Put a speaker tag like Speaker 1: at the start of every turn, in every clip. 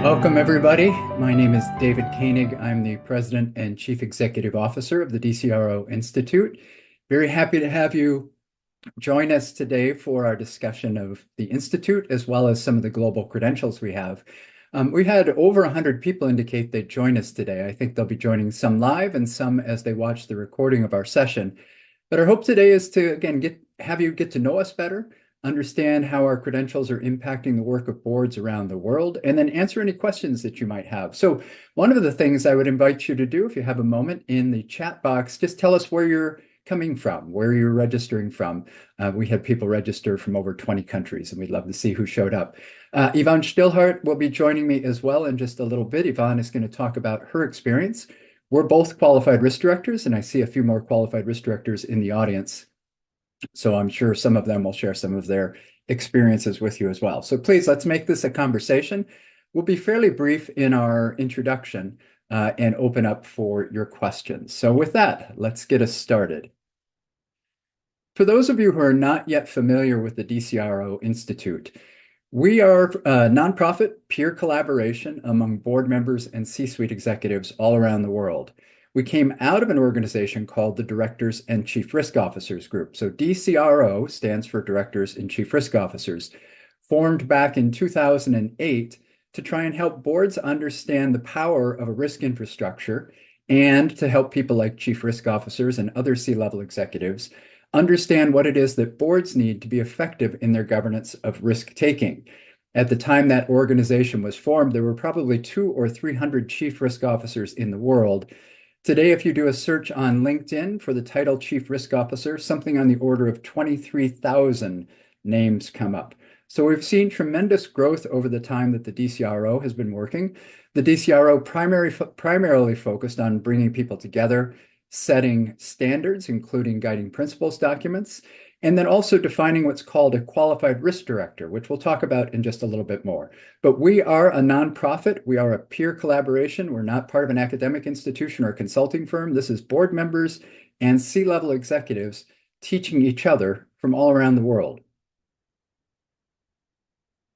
Speaker 1: Welcome, everybody. My name is David Koenig. I'm the President and Chief Executive Officer of the DCRO Institute. Very happy to have you join us today for our discussion of the Institute, as well as some of the global credentials we have. We had over 100 people indicate they'd join us today. I think they'll be joining some live and some as they watch the recording of our session. But our hope today is to, again, have you get to know us better, understand how our credentials are impacting the work of boards around the world, and then answer any questions that you might have. So one of the things I would invite you to do, if you have a moment in the chat box, just tell us where you're coming from, where you're registering from. We had people register from over 20 countries, and we'd love to see who showed up. Ivon Stillhart will be joining me as well in just a little bit. Ivon is going to talk about her experience. We're both qualified risk directors, and I see a few more qualified risk directors in the audience. So I'm sure some of them will share some of their experiences with you as well. So please, let's make this a conversation. We'll be fairly brief in our introduction and open up for your questions. So with that, let's get us started. For those of you who are not yet familiar with the DCRO Institute, we are a nonprofit peer collaboration among board members and C-suite executives all around the world. We came out of an organization called the Directors and Chief Risk Officers Group. So DCRO stands for Directors and Chief Risk Officers, formed back in 2008 to try and help boards understand the power of a risk infrastructure and to help people like chief risk officers and other C-level executives understand what it is that boards need to be effective in their governance of risk taking. At the time that organization was formed, there were probably 200 or 300 chief risk officers in the world. Today, if you do a search on LinkedIn for the title Chief Risk Officer, something on the order of 23,000 names come up. So we've seen tremendous growth over the time that the DCRO has been working. The DCRO primarily focused on bringing people together, setting standards, including guiding principles documents, and then also defining what's called a qualified risk director, which we'll talk about in just a little bit more. But we are a nonprofit. We are a peer collaboration. We're not part of an academic institution or a consulting firm. This is board members and C-level executives teaching each other from all around the world.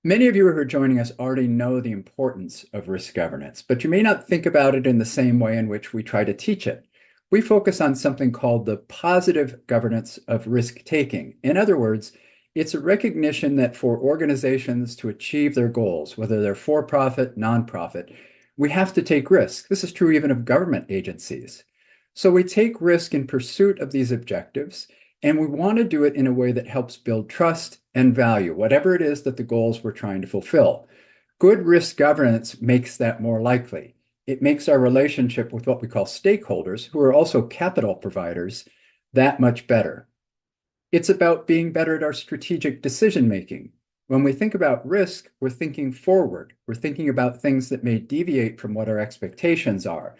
Speaker 1: Many of you who are joining us already know the importance of risk governance, but you may not think about it in the same way in which we try to teach it. We focus on something called the positive governance of risk taking. In other words, it's a recognition that for organizations to achieve their goals, whether they're for-profit, nonprofit, we have to take risk. This is true even of government agencies. So we take risk in pursuit of these objectives, and we want to do it in a way that helps build trust and value, whatever it is that the goals we're trying to fulfill. Good risk governance makes that more likely. It makes our relationship with what we call stakeholders, who are also capital providers, that much better. It's about being better at our strategic decision-making. When we think about risk, we're thinking forward. We're thinking about things that may deviate from what our expectations are.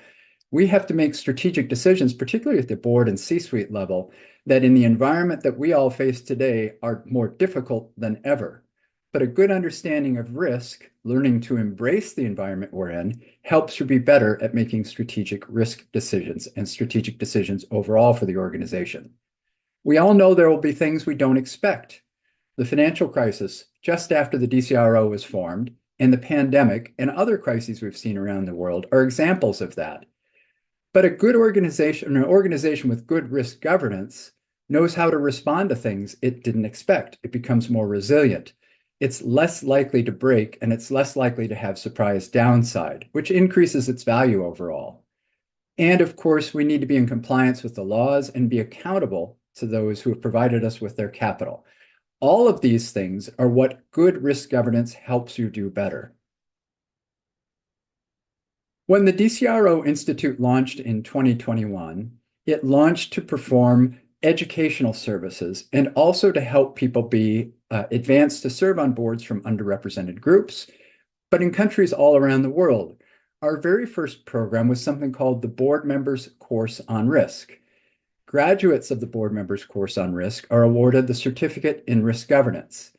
Speaker 1: We have to make strategic decisions, particularly at the board and C-suite level, that in the environment that we all face today are more difficult than ever. But a good understanding of risk, learning to embrace the environment we're in, helps you be better at making strategic risk decisions and strategic decisions overall for the organization. We all know there will be things we don't expect. The financial crisis just after the DCRO was formed and the pandemic and other crises we've seen around the world are examples of that. But a good organization, an organization with good risk governance, knows how to respond to things it didn't expect. It becomes more resilient. It's less likely to break, and it's less likely to have surprise downside, which increases its value overall. And of course, we need to be in compliance with the laws and be accountable to those who have provided us with their capital. All of these things are what good risk governance helps you do better. When the DCRO Institute launched in 2021, it launched to perform educational services and also to help people be advanced to serve on boards from underrepresented groups, but in countries all around the world. Our very first program was something called the Board Members Course on Risk. Graduates of the Board Members Course on Risk are awarded the Certificate in Risk Governance.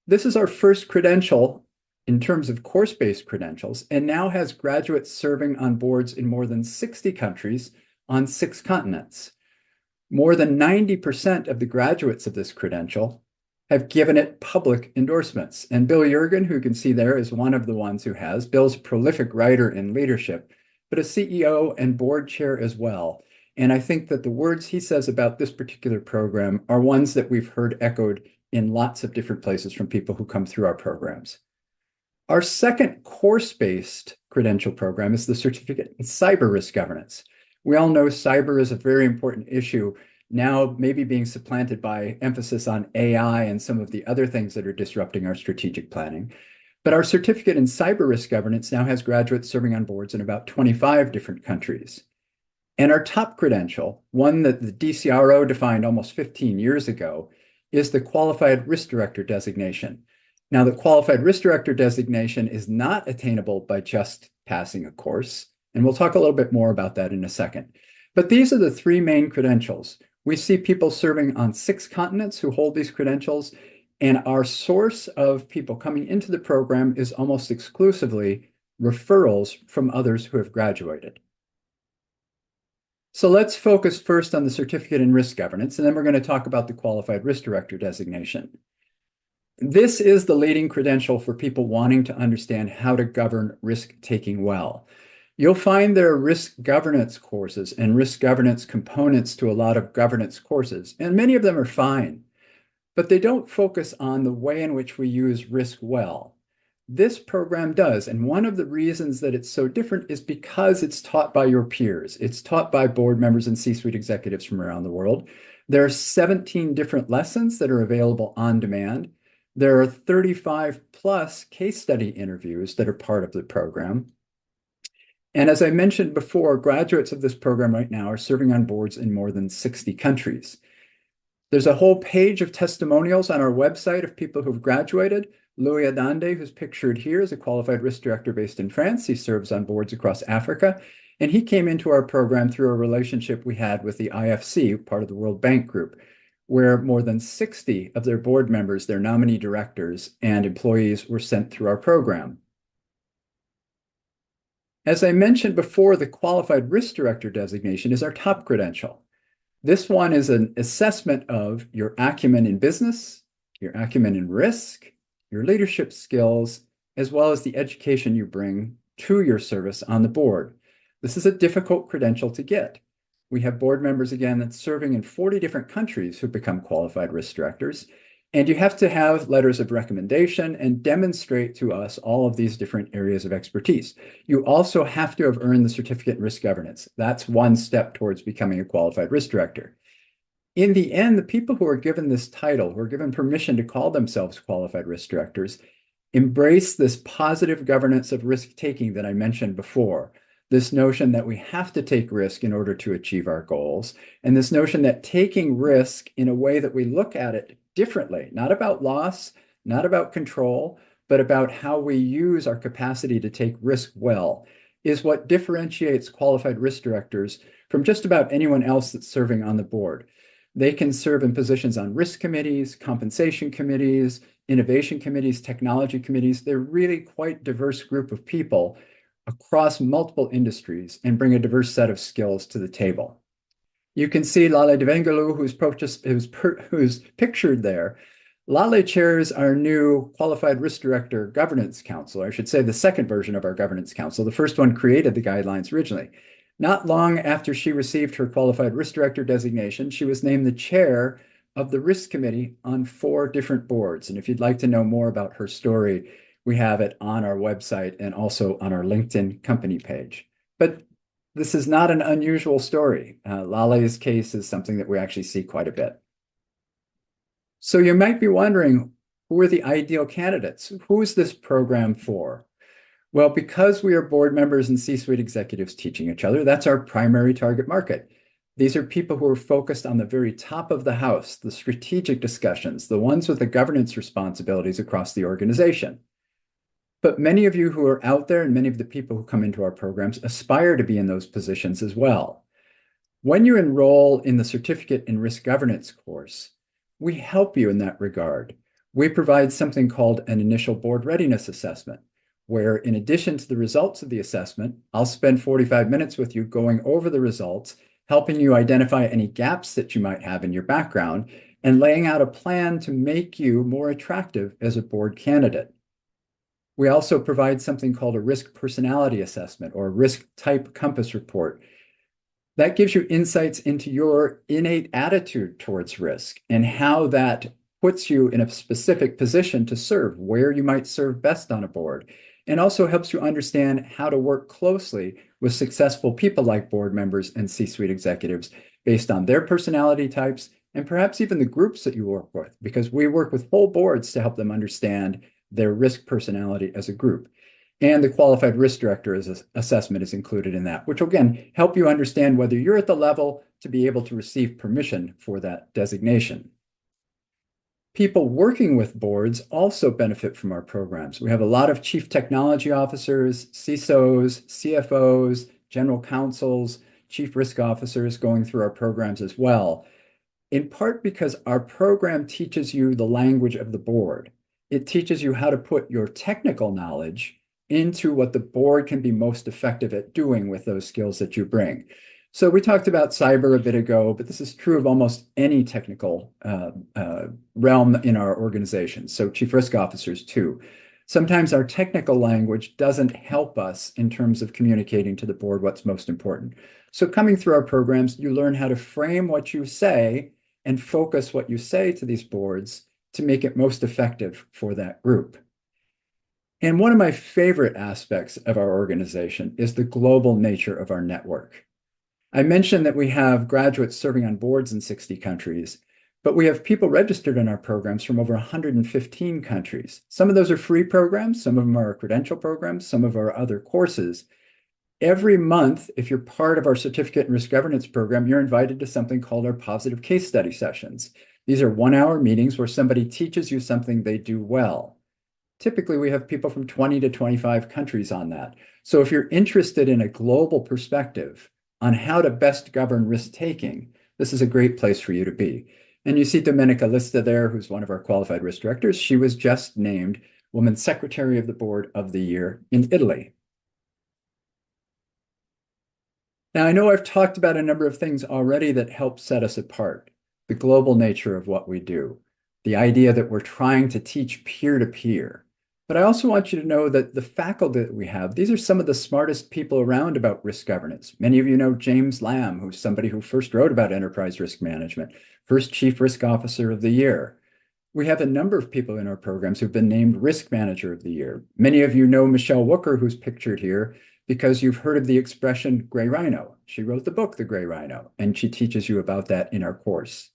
Speaker 1: This is our first credential in terms of course-based credentials, and now has graduates serving on boards in more than 60 countries on 6 continents. More than 90% of the graduates of this credential have given it public endorsements. And Bill Jurgen, who you can see there, is one of the ones who has. Bill's a prolific writer in leadership, but a CEO and board chair as well. And I think that the words he says about this particular program are ones that we've heard echoed in lots of different places from people who come through our programs. Our second course-based credential program is the Certificate in Cyber Risk Governance. We all know cyber is a very important issue, now maybe being supplanted by emphasis on AI and some of the other things that are disrupting our strategic planning. But our Certificate in Cyber Risk Governance now has graduates serving on boards in about 25 different countries. And our top credential, one that the DCRO defined almost 15 years ago, is the Qualified Risk Director designation. Now, the Qualified Risk Director designation is not attainable by just passing a course, and we'll talk a little bit more about that in a second. But these are the three main credentials. We see people serving on 6 continents who hold these credentials, and our source of people coming into the program is almost exclusively referrals from others who have graduated. So let's focus first on the Certificate in Risk Governance, and then we're going to talk about the Qualified Risk Director designation. This is the leading credential for people wanting to understand how to govern risk-taking well. You'll find there are risk governance courses and risk governance components to a lot of governance courses, and many of them are fine, but they don't focus on the way in which we use risk well. This program does, and one of the reasons that it's so different is because it's taught by your peers. It's taught by board members and C-suite executives from around the world. There are 17 different lessons that are available on demand. There are 35 plus case study interviews that are part of the program. And as I mentioned before, graduates of this program right now are serving on boards in more than 60 countries. There's a whole page of testimonials on our website of people who've graduated. Louis Adande, who's pictured here, is a qualified risk director based in France. He serves on boards across Africa, and he came into our program through a relationship we had with the IFC, part of the World Bank Group, where more than 60 of their board members, their nominee directors, and employees were sent through our program. As I mentioned before, the Qualified Risk Director designation is our top credential. This one is an assessment of your acumen in business, your acumen in risk, your leadership skills, as well as the education you bring to your service on the board. This is a difficult credential to get. We have board members, again, that's serving in 40 different countries who become qualified risk directors. And you have to have letters of recommendation and demonstrate to us all of these different areas of expertise. You also have to have earned the certificate in risk governance. That's one step towards becoming a qualified risk director. In the end, the people who are given this title, who are given permission to call themselves qualified risk directors, embrace this positive governance of risk-taking that I mentioned before. This notion that we have to take risk in order to achieve our goals, and this notion that taking risk in a way that we look at it differently, not about loss, not about control, but about how we use our capacity to take risk well, is what differentiates qualified risk directors from just about anyone else that's serving on the board. They can serve in positions on risk committees, compensation committees, innovation committees, technology committees. They're really quite diverse group of people across multiple industries and bring a diverse set of skills to the table. You can see Lale Devengelu, who's pictured there. Lale chairs our new Qualified Risk Director Governance Council. I should say the second version of our Governance Council. The first one created the guidelines originally. Not long after she received her Qualified Risk Director designation, she was named the chair of the Risk Committee on 4 different boards. And if you'd like to know more about her story, we have it on our website and also on our LinkedIn company page. But this is not an unusual story. Lale's case is something that we actually see quite a bit. So you might be wondering, who are the ideal candidates? Who is this program for? Well, because we are board members and C-suite executives teaching each other, that's our primary target market. These are people who are focused on the very top of the house, the strategic discussions, the ones with the governance responsibilities across the organization. But many of you who are out there and many of the people who come into our programs aspire to be in those positions as well. When you enroll in the Certificate in Risk Governance course, we help you in that regard. We provide something called an initial board readiness assessment, where in addition to the results of the assessment, I'll spend 45 minutes with you going over the results, helping you identify any gaps that you might have in your background, and laying out a plan to make you more attractive as a board candidate. We also provide something called a risk personality assessment or risk type compass report. That gives you insights into your innate attitude towards risk and how that puts you in a specific position to serve, where you might serve best on a board, and also helps you understand how to work closely with successful people like board members and C-suite executives based on their personality types and perhaps even the groups that you work with, because we work with whole boards to help them understand their risk personality as a group. And the qualified risk director assessment is included in that, which will again help you understand whether you're at the level to be able to receive permission for that designation. People working with boards also benefit from our programs. We have a lot of chief technology officers, CISOs, CFOs, general counsels, chief risk officers going through our programs as well, in part because our program teaches you the language of the board. It teaches you how to put your technical knowledge into what the board can be most effective at doing with those skills that you bring. So we talked about cyber a bit ago, but this is true of almost any technical realm in our organization. So chief risk officers too. Sometimes our technical language doesn't help us in terms of communicating to the board what's most important. So coming through our programs, you learn how to frame what you say and focus what you say to these boards to make it most effective for that group. And one of my favorite aspects of our organization is the global nature of our network. I mentioned that we have graduates serving on boards in 60 countries, but we have people registered in our programs from over 115 countries. Some of those are free programs, some of them are credential programs, some of our other courses. Every month, if you're part of our certificate in risk governance program, you're invited to something called our positive case study sessions. These are 1-hour meetings where somebody teaches you something they do well. Typically, we have people from 20 to 25 countries on that. So if you're interested in a global perspective on how to best govern risk-taking, this is a great place for you to be. And you see Domenica Lista there, who's one of our qualified risk directors. She was just named Women's Secretary of the Board of the Year in Italy. Now, I know I've talked about a number of things already that help set us apart. The global nature of what we do, the idea that we're trying to teach peer-to-peer. But I also want you to know that the faculty that we have, these are some of the smartest people around about risk governance. Many of you know James Lamb, who's somebody who first wrote about enterprise risk management, first Chief Risk Officer of the Year. We have a number of people in our programs who've been named Risk Manager of the Year. Many of you know Michelle Wooker, who's pictured here, because you've heard of the expression gray rhino. She wrote the book, The Gray Rhino, and she teaches you about that in our course.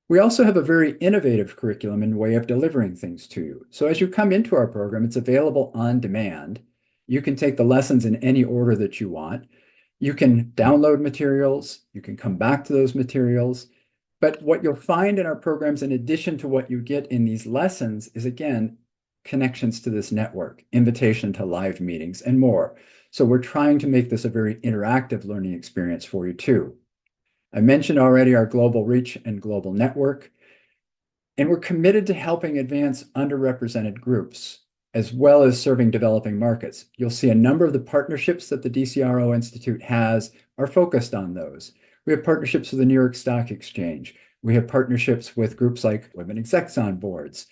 Speaker 1: We also have a very innovative curriculum and way of delivering things to you. So as you come into our program, it's available on demand. You can take the lessons in any order that you want. You can download materials. You can come back to those materials. But what you'll find in our programs, in addition to what you get in these lessons, is, again, connections to this network, invitation to live meetings, and more. So we're trying to make this a very interactive learning experience for you, too. I mentioned already our global reach and global network, and we're committed to helping advance underrepresented groups, as well as serving developing markets. You'll see a number of the partnerships that the DCRO Institute has are focused on those. We have partnerships with the New York Stock Exchange. We have partnerships with groups like Women Execs on Boards,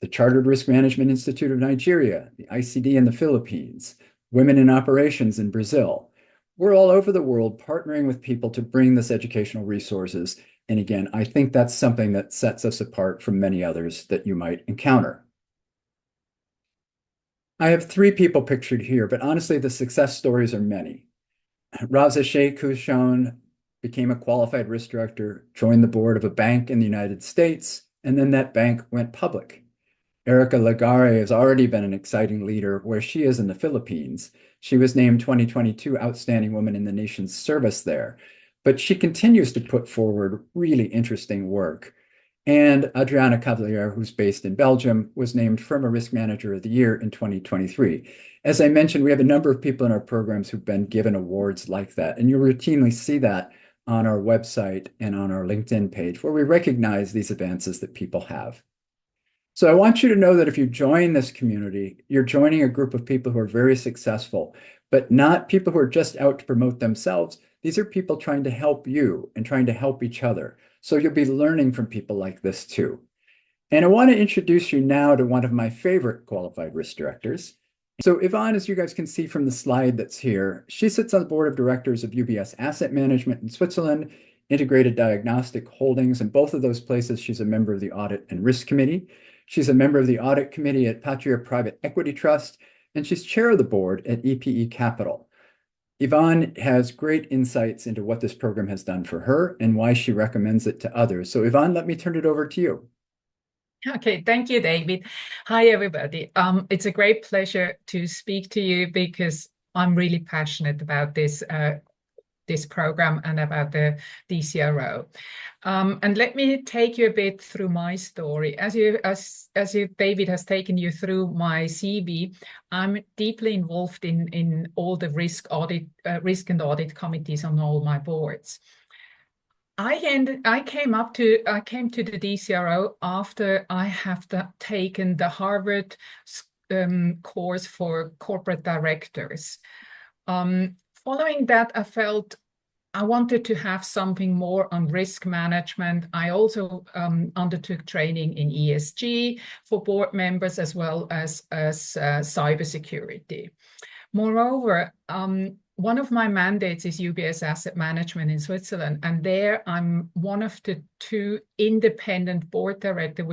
Speaker 1: the Chartered Risk Management Institute of Nigeria, the ICD in the Philippines, Women in Operations in Brazil. We're all over the world partnering with people to bring this educational resources. And again, I think that's something that sets us apart from many others that you might encounter. I have 3 people pictured here, but honestly, the success stories are many. Raza Sheikh, who's shown, became a qualified risk director, joined the board of a bank in the United States, and then that bank went public. Erica Lagare has already been an exciting leader where she is in the Philippines. She was named 2022 Outstanding Woman in the Nation's Service there, but she continues to put forward really interesting work. And Adriana Cavalier, who's based in Belgium, was named Firma Risk Manager of the Year in 2023. As I mentioned, we have a number of people in our programs who've been given awards like that, and you'll routinely see that on our website and on our LinkedIn page, where we recognize these advances that people have. So I want you to know that if you join this community, you're joining a group of people who are very successful, but not people who are just out to promote themselves. These are people trying to help you and trying to help each other. So you'll be learning from people like this too. And I want to introduce you now to one of my favorite qualified risk directors. So Ivon, as you guys can see from the slide that's here, she sits on the board of directors of UBS Asset Management in Switzerland, Integrated Diagnostic Holdings. In both of those places, she's a member of the Audit and Risk Committee. She's a member of the Audit Committee at Patria Private Equity Trust, and she's chair of the board at EPE Capital. Ivon has great insights into what this program has done for her and why she recommends it to others. So Ivon, let me turn it over to you.
Speaker 2: Okay, thank you, David. Hi, everybody. It's a great pleasure to speak to you because I'm really passionate about this program and about the DCRO. And let me take you a bit through my story. As David has taken you through my CV, I'm deeply involved in all the risk and audit committees on all my boards. I came to the DCRO after I have taken the Harvard course for corporate directors. Following that, I felt I wanted to have something more on risk management. I also undertook training in ESG for board members as well as cybersecurity. Moreover, one of my mandates is UBS Asset Management in Switzerland, and there I'm one of the two independent board directors,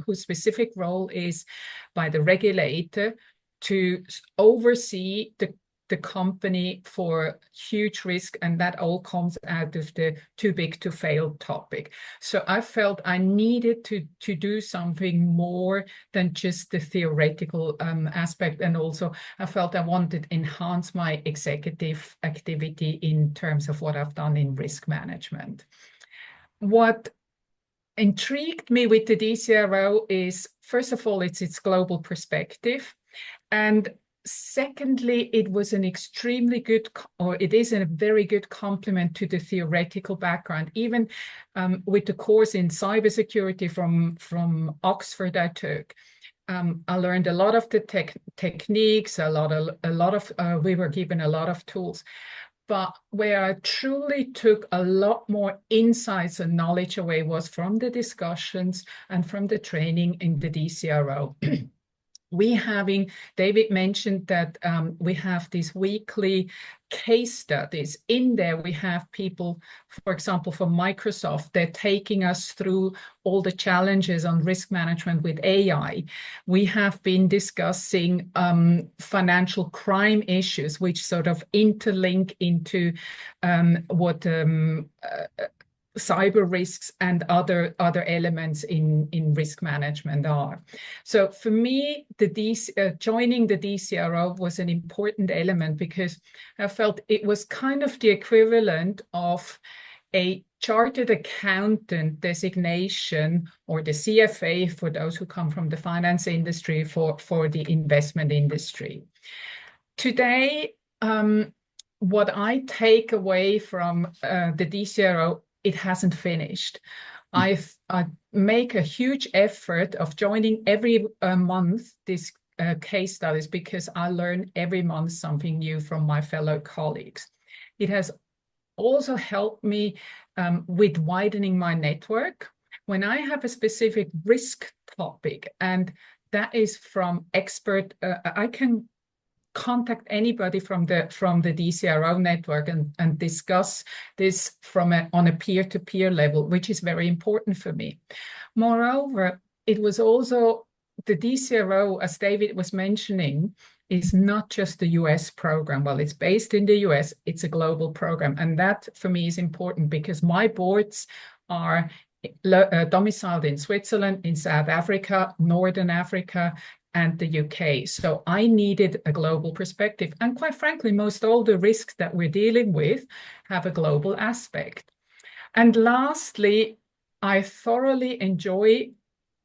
Speaker 2: whose specific role is by the regulator to oversee the company for huge risk, and that all comes out of the too big to fail topic. So I felt I needed to do something more than just the theoretical aspect, and also I felt I wanted to enhance my executive activity in terms of what I've done in risk management. What intrigued me with the DCRO is, first of all, it's its global perspective, and secondly, it was an extremely good, or it is a very good complement to the theoretical background. Even with the course in cybersecurity from Oxford I took, I learned a lot of the techniques, we were given a lot of tools. But where I truly took a lot more insights and knowledge away was from the discussions and from the training in the DCRO. David mentioned that we have these weekly case studies. In there, we have people, for example, from Microsoft, they're taking us through all the challenges on risk management with AI. We have been discussing financial crime issues, which sort of interlink into what cyber risks and other elements in risk management are. So for me, joining the DCRO was an important element because I felt it was kind of the equivalent of a chartered accountant designation, or the CFA for those who come from the finance industry, for the investment industry. Today, what I take away from the DCRO, it hasn't finished. I make a huge effort of joining every month these case studies because I learn every month something new from my fellow colleagues. It has also helped me with widening my network. When I have a specific risk topic, and that is from expert, I can contact anybody from the DCRO network and discuss this on a peer-to-peer level, which is very important for me. Moreover, it was also the DCRO, as David was mentioning, is not just the US program. Well, it's based in the US, it's a global program. And that for me is important because my boards are domiciled in Switzerland, in South Africa, Northern Africa, and the UK. So I needed a global perspective. And quite frankly, most all the risks that we're dealing with have a global aspect. And lastly, I thoroughly enjoy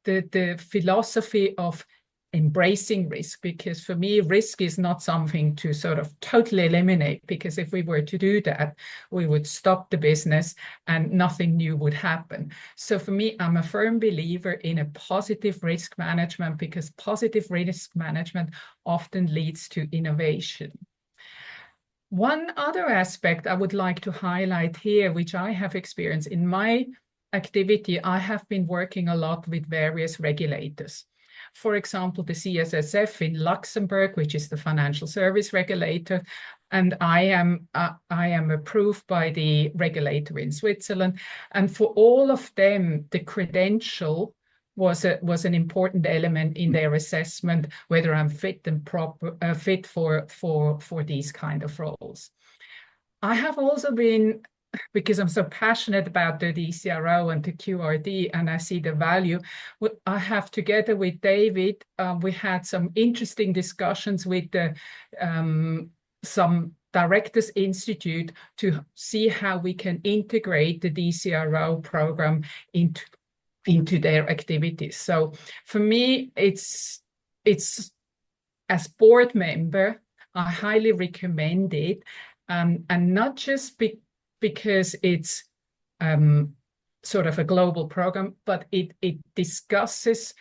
Speaker 2: the philosophy of embracing risk, because for me, risk is not something to sort of totally eliminate, because if we were to do that, we would stop the business and nothing new would happen. So for me, I'm a firm believer in a positive risk management, because positive risk management often leads to innovation. One other aspect I would like to highlight here, which I have experienced in my activity, I have been working a lot with various regulators. For example, the CSSF in Luxembourg, which is the financial service regulator, and I am approved by the regulator in Switzerland. And for all of them, the credential was an important element in their assessment whether I'm fit and fit for these kind of roles. I have also been, because I'm so passionate about the DCRO and the QRD, and I see the value. I have, together with David, we had some interesting discussions with some Directors Institute to see how we can integrate the DCRO program into their activities. So for me, it's as board member, I highly recommend it, and not just because it's sort of a global program, but it discusses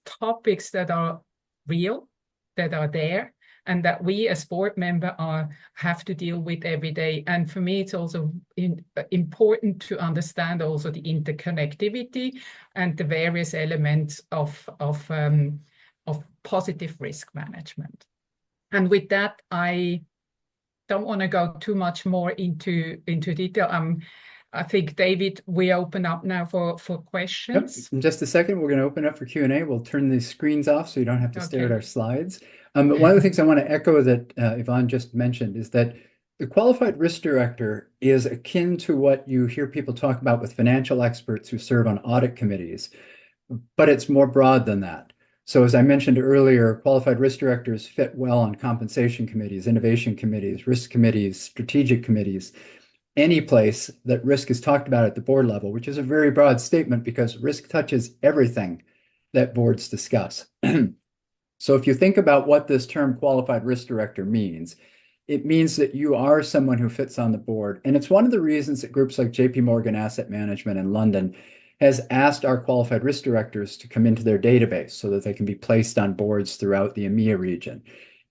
Speaker 2: topics that are real, that are there, and that we as board member have to deal with every day. And for me, it's also important to understand also the interconnectivity and the various elements of positive risk management. And with that, I don't want to go too much more into detail. I think, David, we open up now for questions.
Speaker 1: Yep. In just a second, we're going to open up for Q&A. We'll turn the screens off so you don't have to stare at our slides. But one of the things I want to echo that Ivon just mentioned is that the qualified risk director is akin to what you hear people talk about with financial experts who serve on audit committees, but it's more broad than that. So as I mentioned earlier, qualified risk directors fit well on compensation committees, innovation committees, risk committees, strategic committees, any place that risk is talked about at the board level, which is a very broad statement because risk touches everything that boards discuss. So if you think about what this term qualified risk director means, it means that you are someone who fits on the board. And it's one of the reasons that groups like JP Morgan Asset Management in London has asked our qualified risk directors to come into their database so that they can be placed on boards throughout the EMEA region.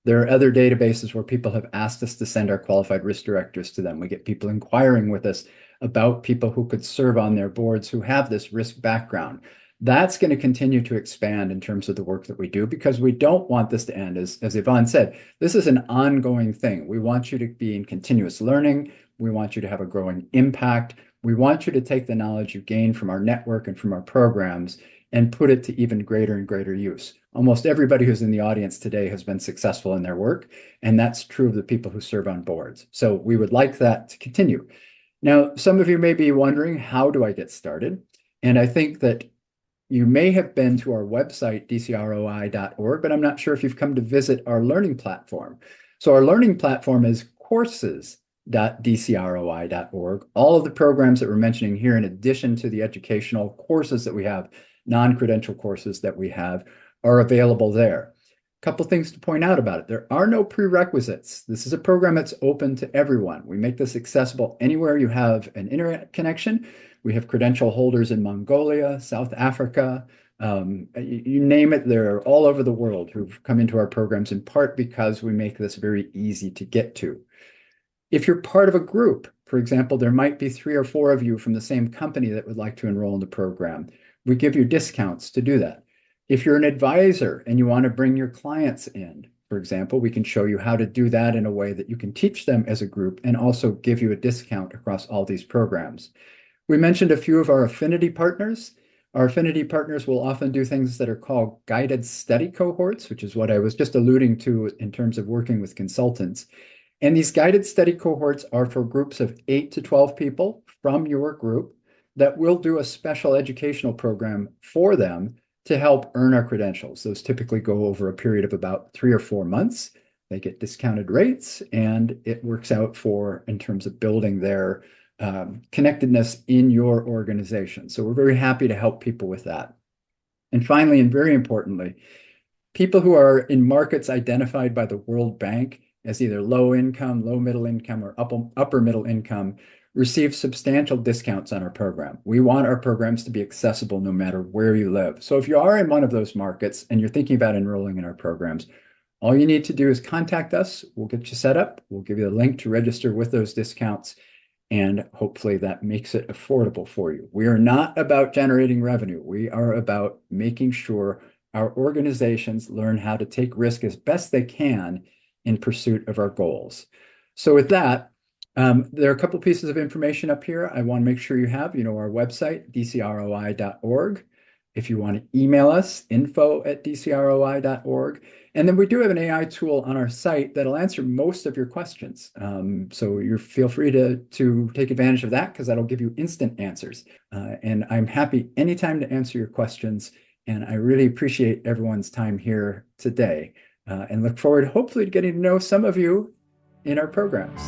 Speaker 1: There are other databases where people have asked us to send our qualified risk directors to them. We get people inquiring with us about people who could serve on their boards who have this risk background. That's going to continue to expand in terms of the work that we do because we don't want this to end. As Ivon said, this is an ongoing thing. We want you to be in continuous learning. We want you to have a growing impact. We want you to take the knowledge you gain from our network and from our programs and put it to even greater and greater use. Almost everybody who's in the audience today has been successful in their work, and that's true of the people who serve on boards. So we would like that to continue. Now, some of you may be wondering, how do I get started? And I think that you may have been to our website, dcroi.org, but I'm not sure if you've come to visit our learning platform. So our learning platform is courses.dcroi.org. All of the programs that we're mentioning here, in addition to the educational courses that we have, non-credential courses that we have, are available there. A couple things to point out about it. There are no prerequisites. This is a program that's open to everyone. We make this accessible anywhere you have an internet connection. We have credential holders in Mongolia, South Africa, you name it, they're all over the world who've come into our programs, in part because we make this very easy to get to. If you're part of a group, for example, there might be 3 or 4 of you from the same company that would like to enroll in the program. We give you discounts to do that. If you're an advisor and you want to bring your clients in, for example, we can show you how to do that in a way that you can teach them as a group and also give you a discount across all these programs. We mentioned a few of our affinity partners. Our affinity partners will often do things that are called guided study cohorts, which is what I was just alluding to in terms of working with consultants. And these guided study cohorts are for groups of 8 to 12 people from your group that will do a special educational program for them to help earn our credentials. Those typically go over a period of about 3 or 4 months. They get discounted rates, and it works out in terms of building their connectedness in your organization. So we're very happy to help people with that. And finally, and very importantly, people who are in markets identified by the World Bank as either low income, low middle income, or upper middle income receive substantial discounts on our program. We want our programs to be accessible no matter where you live. So if you are in one of those markets and you're thinking about enrolling in our programs, All you need to do is contact us. We'll get you set up. We'll give you a link to register with those discounts, and hopefully that makes it affordable for you. We are not about generating revenue. We are about making sure our organizations learn how to take risk as best they can in pursuit of our goals. So with that, there are a couple pieces of information up here I want to make sure you have. Our website, dcroi.org. If you want to email us, info@dcroi.org. And then we do have an AI tool on our site that'll answer most of your questions. So you feel free to take advantage of that, because that'll give you instant answers. And I'm happy anytime to answer your questions. And I really appreciate everyone's time here today, and look forward, hopefully, to getting to know some of you in our programs.